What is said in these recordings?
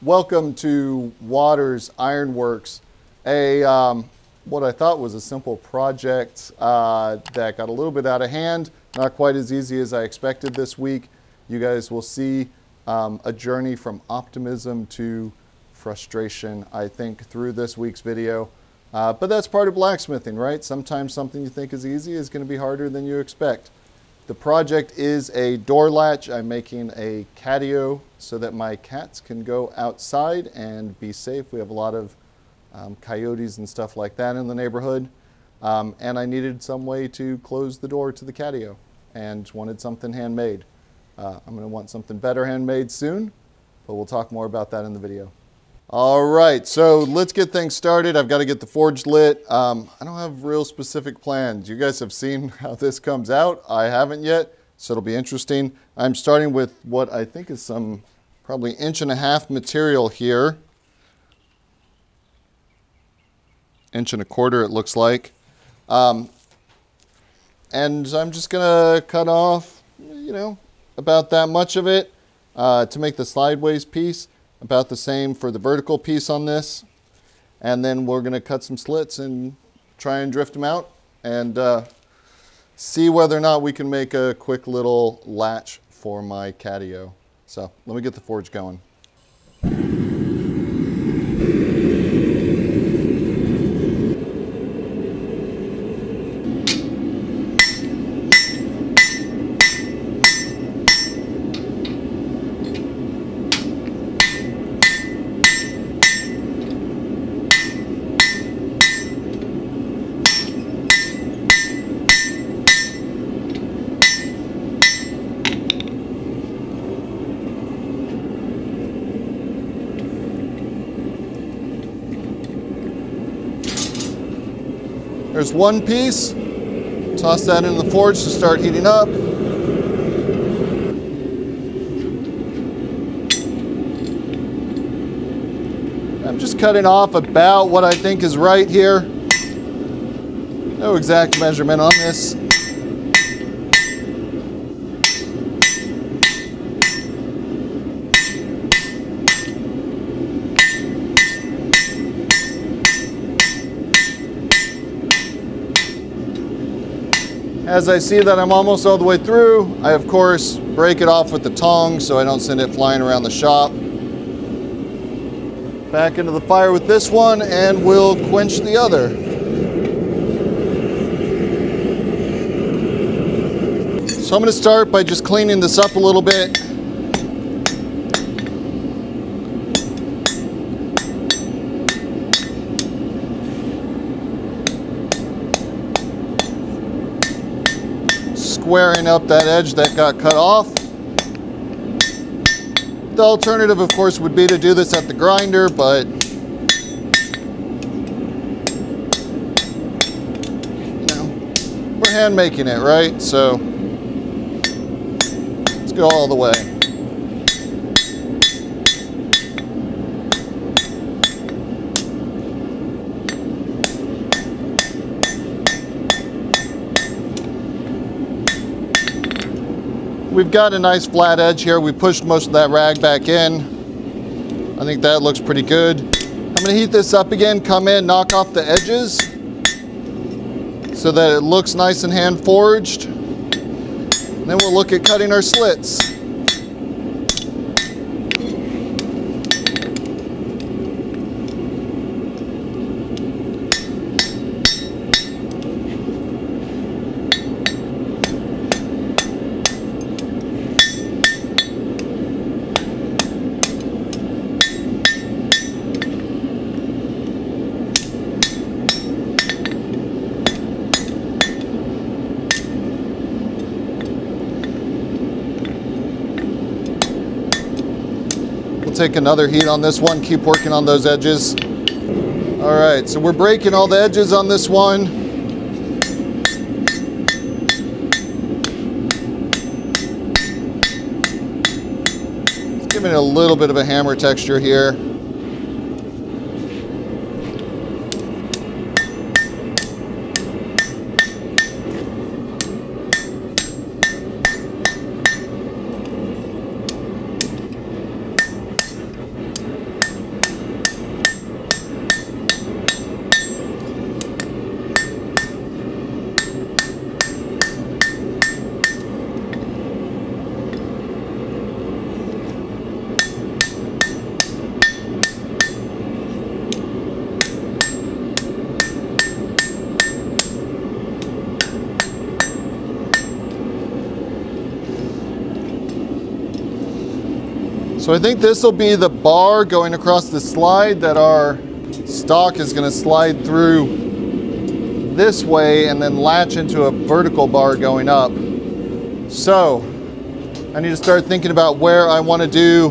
Welcome to Waters Ironworks, what I thought was a simple project that got a little bit out of hand, not quite as easy as I expected this week. You guys will see a journey from optimism to frustration, I think, through this week's video. But that's part of blacksmithing, right? Sometimes something you think is easy is going to be harder than you expect. The project is a door latch. I'm making a catio so that my cats can go outside and be safe. We have a lot of coyotes and stuff like that in the neighborhood. And I needed some way to close the door to the catio and wanted something handmade. I'm going to want something better handmade soon, but we'll talk more about that in the video. All right, so let's get things started. I've got to get the forge lit. I don't have real specific plans. You guys have seen how this comes out. I haven't yet, so it'll be interesting. I'm starting with what I think is some probably 1.5 inch material here. 1.25 inch it looks like. And I'm just gonna cut off, about that much of it to make the sideways piece. About the same for the vertical piece on this. And then we're gonna cut some slits and try and drift them out and see whether or not we can make a quick little latch for my catio. So let me get the forge going. There's one piece. Toss that in the forge to start heating up. I'm just cutting off about what I think is right here. No exact measurement on this. As I see that I'm almost all the way through, I of course break it off with the tongs so I don't send it flying around the shop. Back into the fire with this one and we'll quench the other. So I'm going to start by just cleaning this up a little bit. Squaring up that edge that got cut off. The alternative, of course, would be to do this at the grinder, but we're hand making it, right? So let's go all the way. We've got a nice flat edge here. We pushed most of that rag back in. I think that looks pretty good. I'm going to heat this up again, come in, knock off the edges so that it looks nice and hand forged. And then we'll look at cutting our slits. Take another heat on this one, keep working on those edges. All right, so we're breaking all the edges on this one. Just giving it a little bit of a hammer texture here. So I think this will be the bar going across the slide that our stock is going to slide through this way and then latch into a vertical bar going up. So I need to start thinking about where I want to do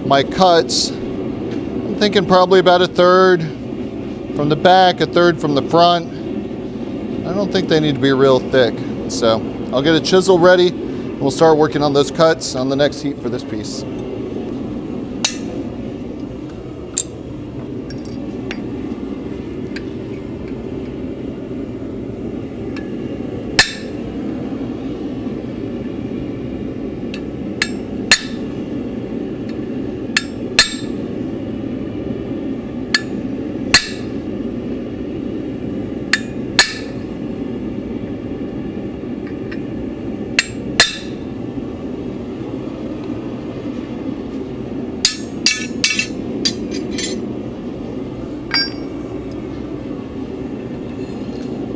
my cuts. I'm thinking probably about a third from the back, a third from the front. I don't think they need to be real thick. So I'll get a chisel ready and we'll start working on those cuts on the next heat for this piece.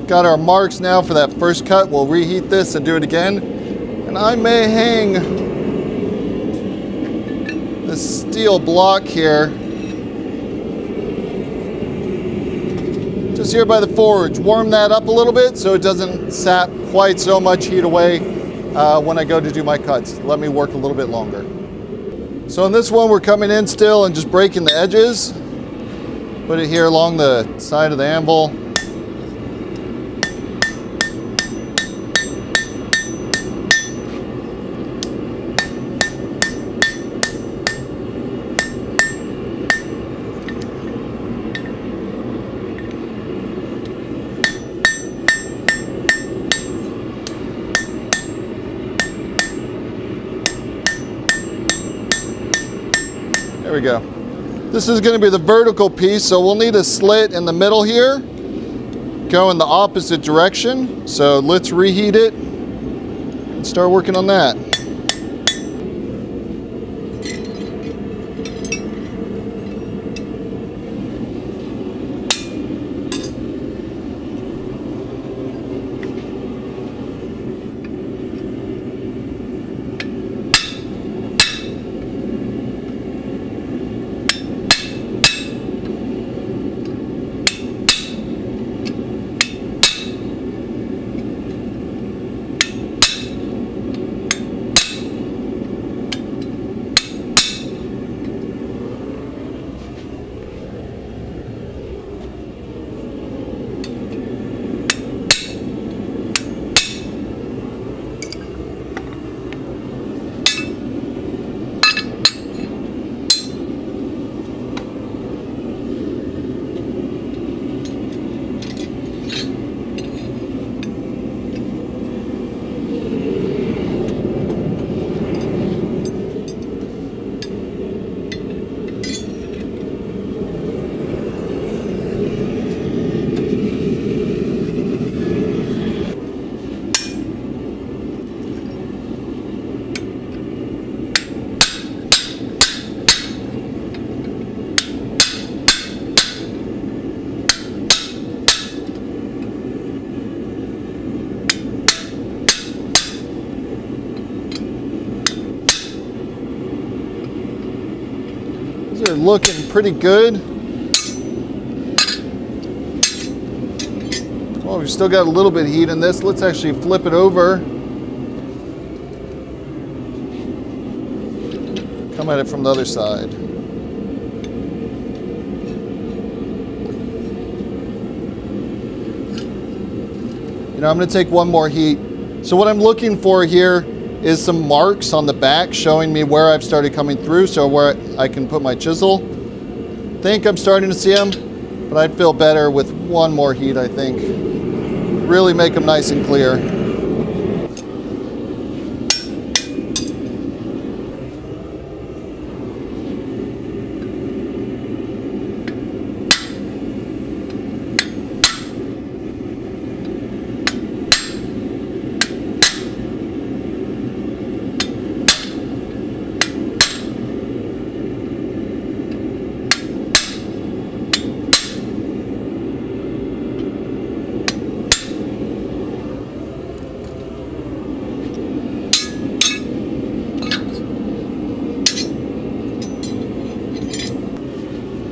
Got our marks now for that first cut. We'll reheat this and do it again. And I may hang this steel block here, just here by the forge. Warm that up a little bit so it doesn't sap quite so much heat away when I go to do my cuts. Let me work a little bit longer. So in this one, we're coming in still and just breaking the edges. Put it here along the side of the anvil. There we go. This is going to be the vertical piece, so we'll need a slit in the middle here, go in the opposite direction. So let's reheat it and start working on that. These are looking pretty good. Well, we've still got a little bit of heat in this. Let's actually flip it over. Come at it from the other side. You know, I'm going to take one more heat. So what I'm looking for here is some marks on the back showing me where I've started coming through, so where I can put my chisel. Think I'm starting to see them, but I'd feel better with one more heat, I think. Really make them nice and clear.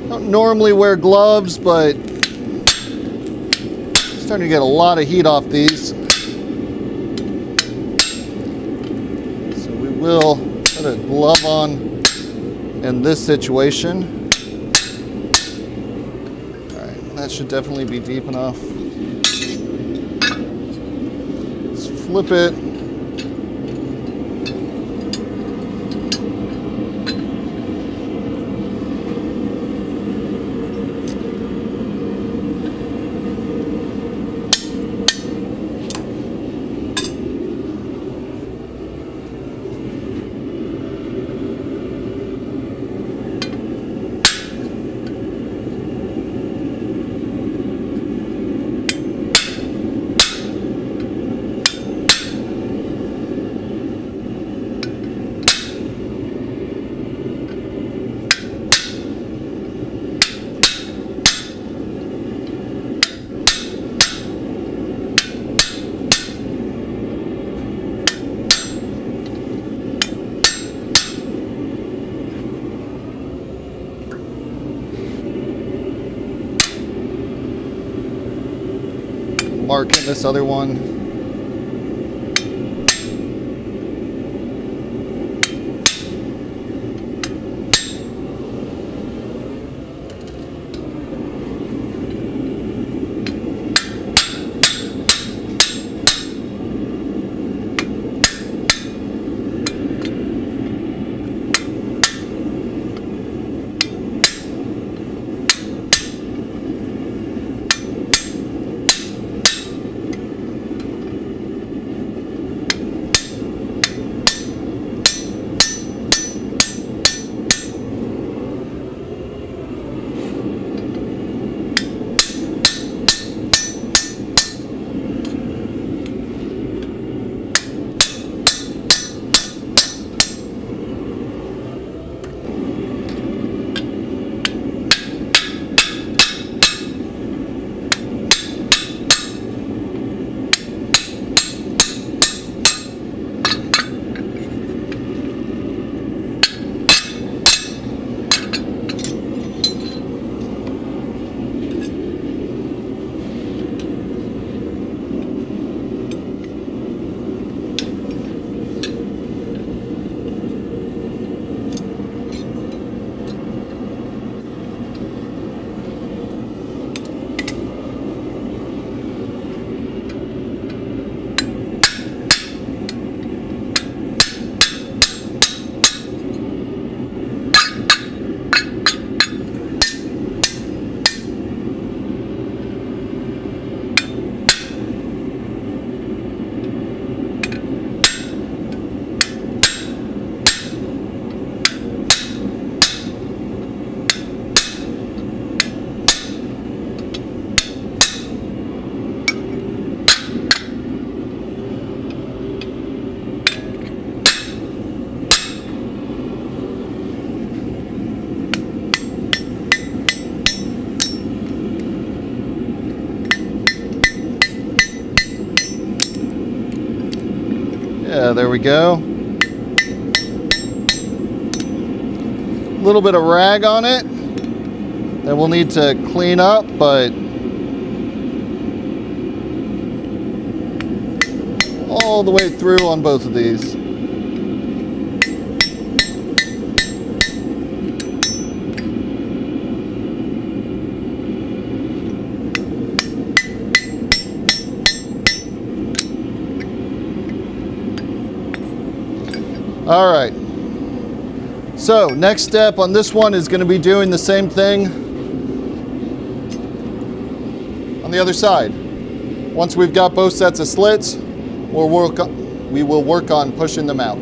Don't normally wear gloves, but starting to get a lot of heat off these. So we will put a glove on in this situation. All right, that should definitely be deep enough. Let's flip it. Marking this other one. Yeah, there we go. A little bit of rag on it that we'll need to clean up, but all the way through on both of these. All right, so next step on this one is going to be doing the same thing on the other side. Once we've got both sets of slits, we will work on pushing them out.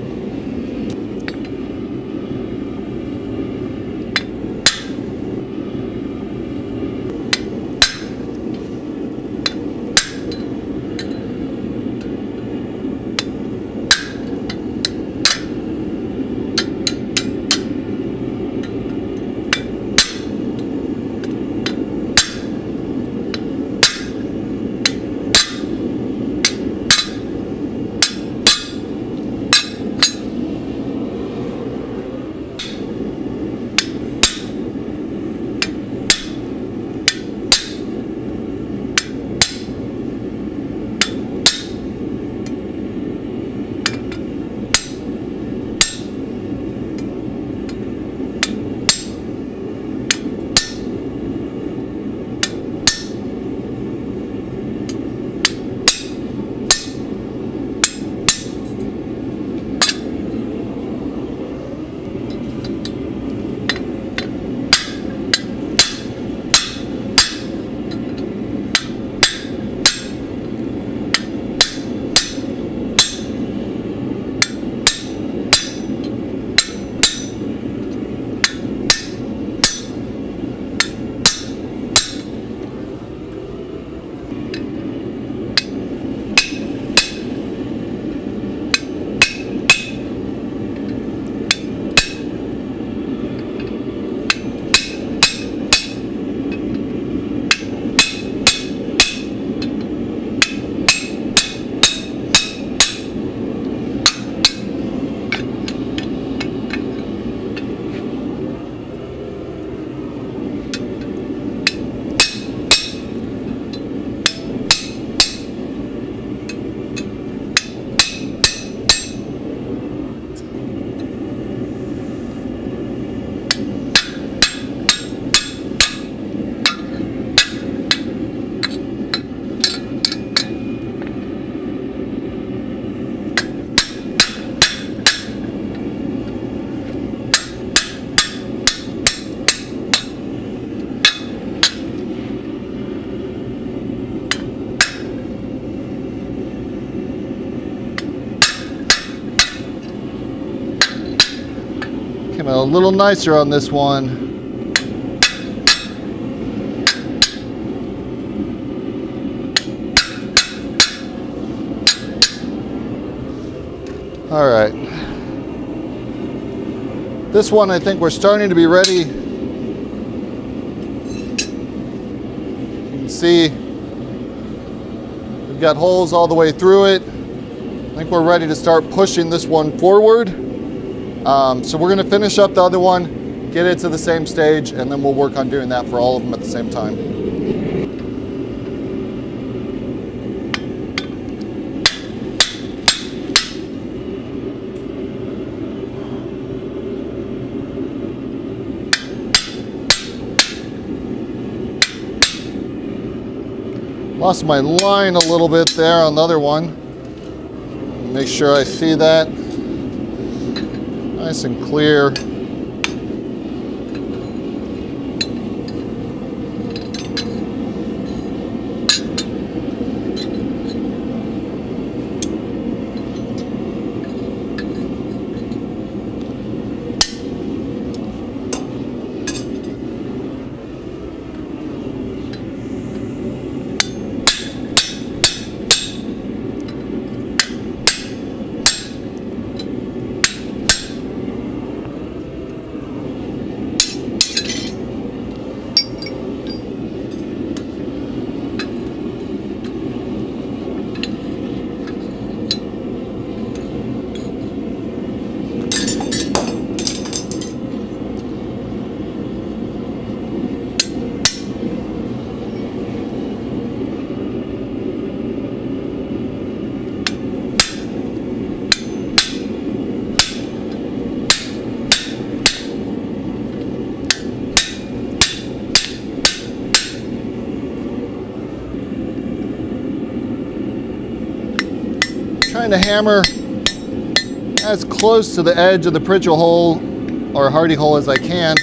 little nicer on this one. All right. This one, I think we're starting to be ready. You can see we've got holes all the way through it. I think we're ready to start pushing this one forward. So we're going to finish up the other one, get it to the same stage, and then we'll work on doing that for all of them at the same time. Lost my line a little bit there on the other one. Make sure I see that nice and clear. Trying to hammer as close to the edge of the Pritchell hole or hardy hole as I can,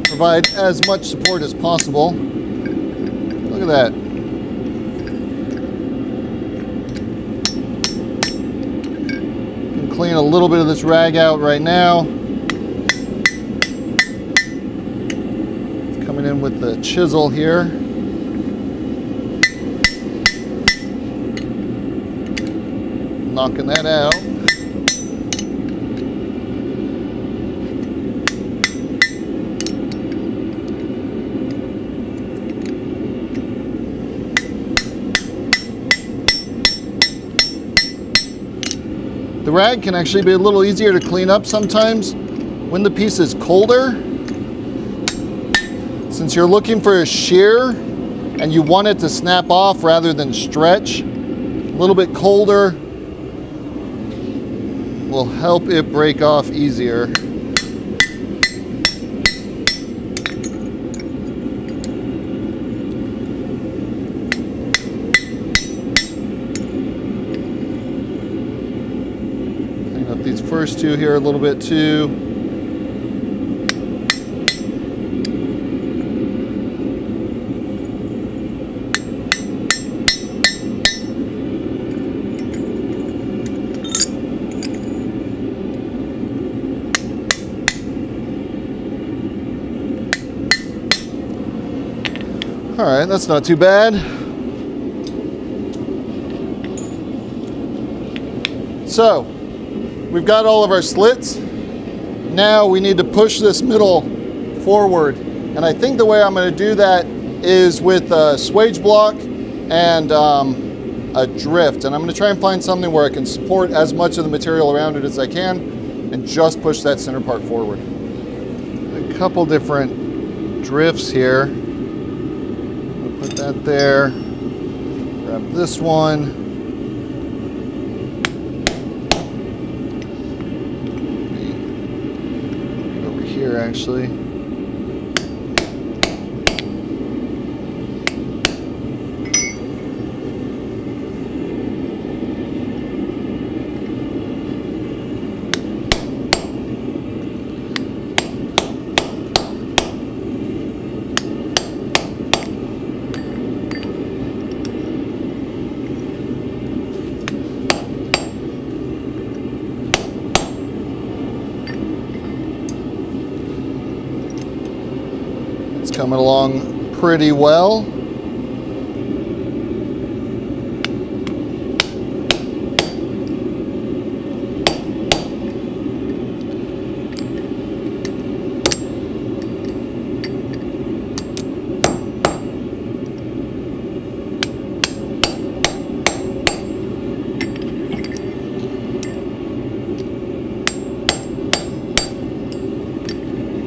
provide as much support as possible. Look at that. Can clean a little bit of this rag out right now. Coming in with the chisel here. Knocking that out. The rag can actually be a little easier to clean up sometimes when the piece is colder. Since you're looking for a shear and you want it to snap off rather than stretch, a little bit colder will help it break off easier. Clean up these first two here a little bit too. All right, that's not too bad. So, we've got all of our slits. Now we need to push this middle forward. And I think the way I'm going to do that is with a swage block and a drift. And I'm going to try and find something where I can support as much of the material around it as I can and just push that center part forward. A couple different drifts here. Put that there, grab this one, over here actually. It's coming along pretty well.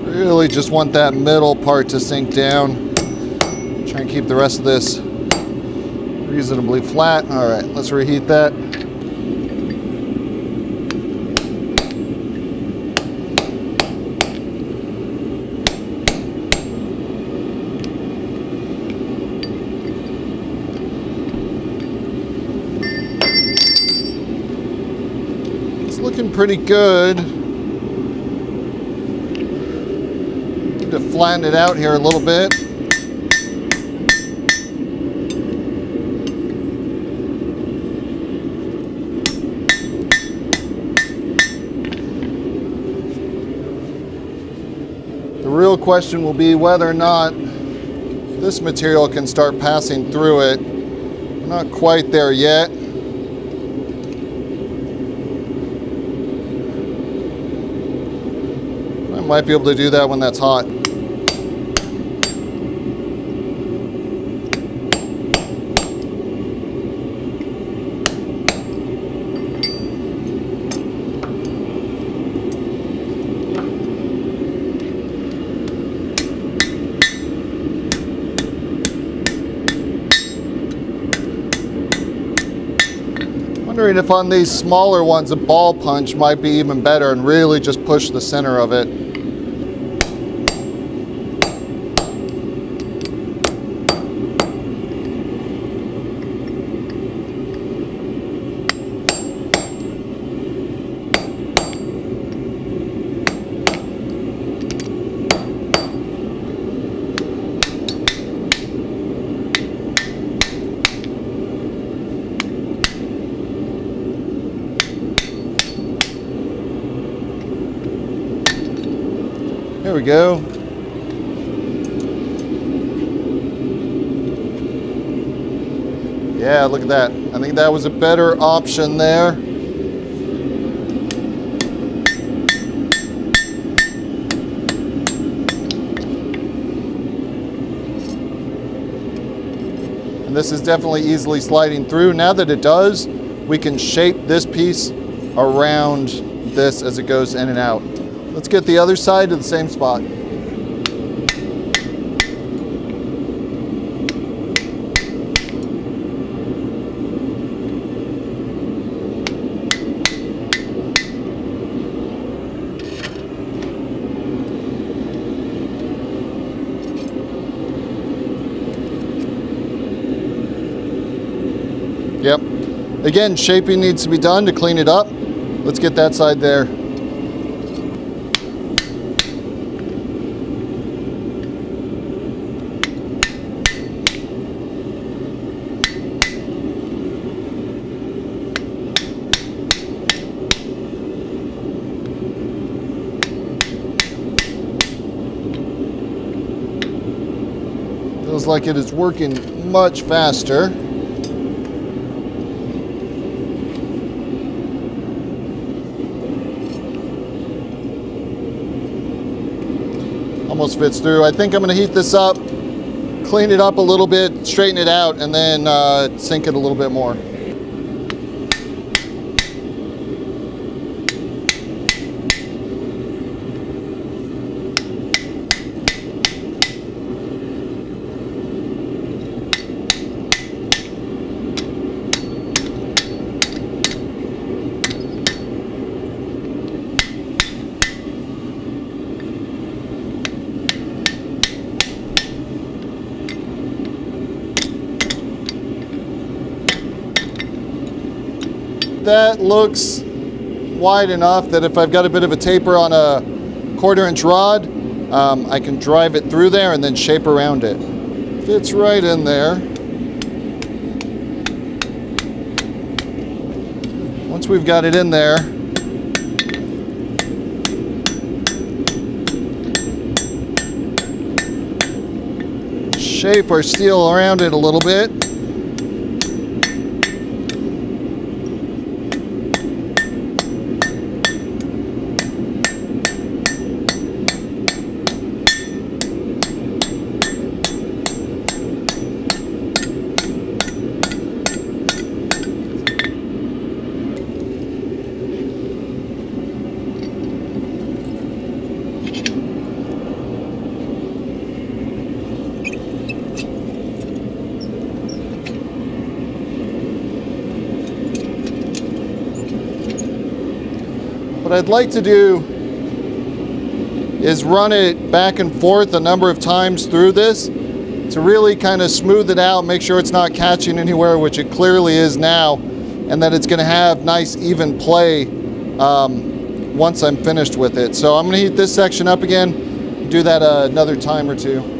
Really just want that middle part to sink down. Try and keep the rest of this reasonably flat. All right, let's reheat that. It's looking pretty good. To flatten it out here a little bit. The real question will be whether or not this material can start passing through it. We're not quite there yet. I might be able to do that when that's hot. Wondering if on these smaller ones a ball punch might be even better and really just push the center of it. There we go. Yeah, look at that. I think that was a better option there. And this is definitely easily sliding through. Now that it does, we can shape this piece around this as it goes in and out. Let's get the other side to the same spot. Yep. Again, shaping needs to be done to clean it up. Let's get that side there. Feels like it is working much faster. Almost fits through. I think I'm going to heat this up, clean it up a little bit, straighten it out, and then sink it a little bit more. That looks wide enough that if I've got a bit of a taper on a 1/4-inch rod, I can drive it through there and then shape around it. Fits right in there. Once we've got it in there, shape our steel around it a little bit. What I'd like to do is run it back and forth a number of times through this to really kind of smooth it out, make sure it's not catching anywhere, which it clearly is now, and that it's going to have nice even play once I'm finished with it. So I'm going to heat this section up again, do that another time or two.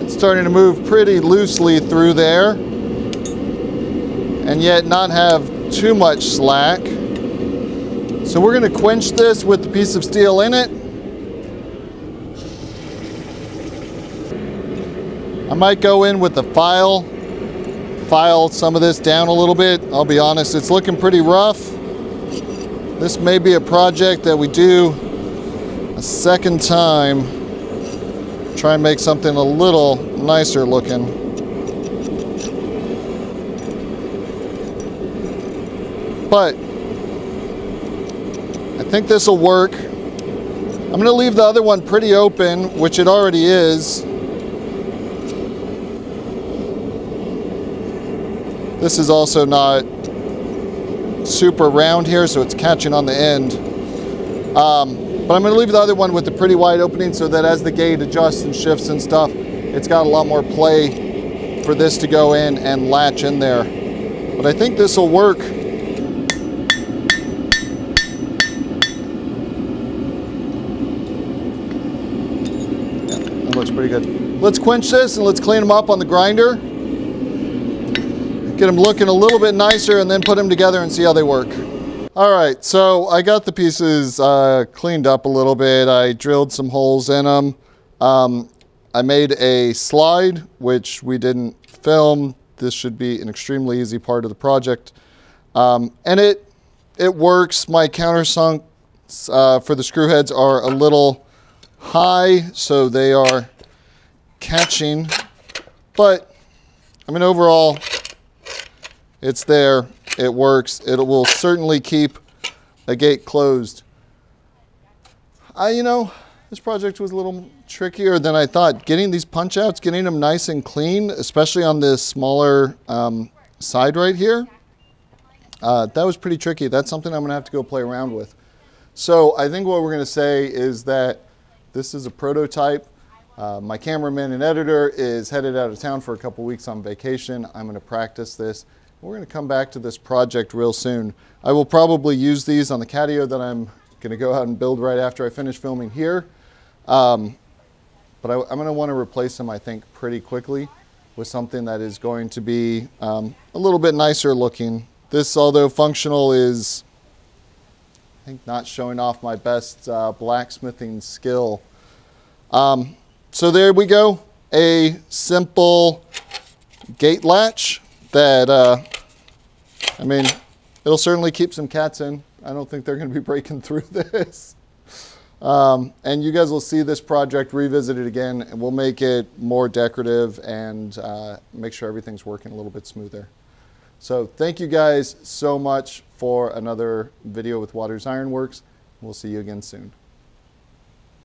Starting to move pretty loosely through there and yet not have too much slack. So we're going to quench this with the piece of steel in it. I might go in with the file some of this down a little bit. I'll be honest, it's looking pretty rough. This may be a project that we do a second time. Try and make something a little nicer looking. But I think this will work. I'm going to leave the other one pretty open, which it already is. This is also not super round here, so it's catching on the end. But I'm going to leave the other one with the pretty wide opening so that as the gate adjusts and shifts and stuff, it's got a lot more play for this to go in and latch in there. But I think this will work. Yeah, that looks pretty good. Let's quench this and let's clean them up on the grinder. Get them looking a little bit nicer and then put them together and see how they work. All right, so I got the pieces cleaned up a little bit. I drilled some holes in them. I made a slide, which we didn't film. This should be an extremely easy part of the project. And it works. My countersunks for the screw heads are a little high, so they are catching. But, I mean, overall, it's there. It works. It will certainly keep a gate closed. You know, this project was a little trickier than I thought. Getting these punch outs, getting them nice and clean, especially on this smaller side right here, that was pretty tricky. That's something I'm gonna have to go play around with. So I think what we're gonna say is that this is a prototype. My cameraman and editor is headed out of town for a couple weeks on vacation. I'm gonna practice this. We're going to come back to this project real soon. I will probably use these on the catio that I'm going to go out and build right after I finish filming here. But I'm going to want to replace them, I think, pretty quickly with something that is going to be a little bit nicer looking. This, although functional, is, I think, not showing off my best blacksmithing skill. So there we go. A simple gate latch that, I mean, it'll certainly keep some cats in. I don't think they're going to be breaking through this. And you guys will see this project revisited again, and we'll make it more decorative and make sure everything's working a little bit smoother. So thank you guys so much for another video with Waters Ironworks. We'll see you again soon.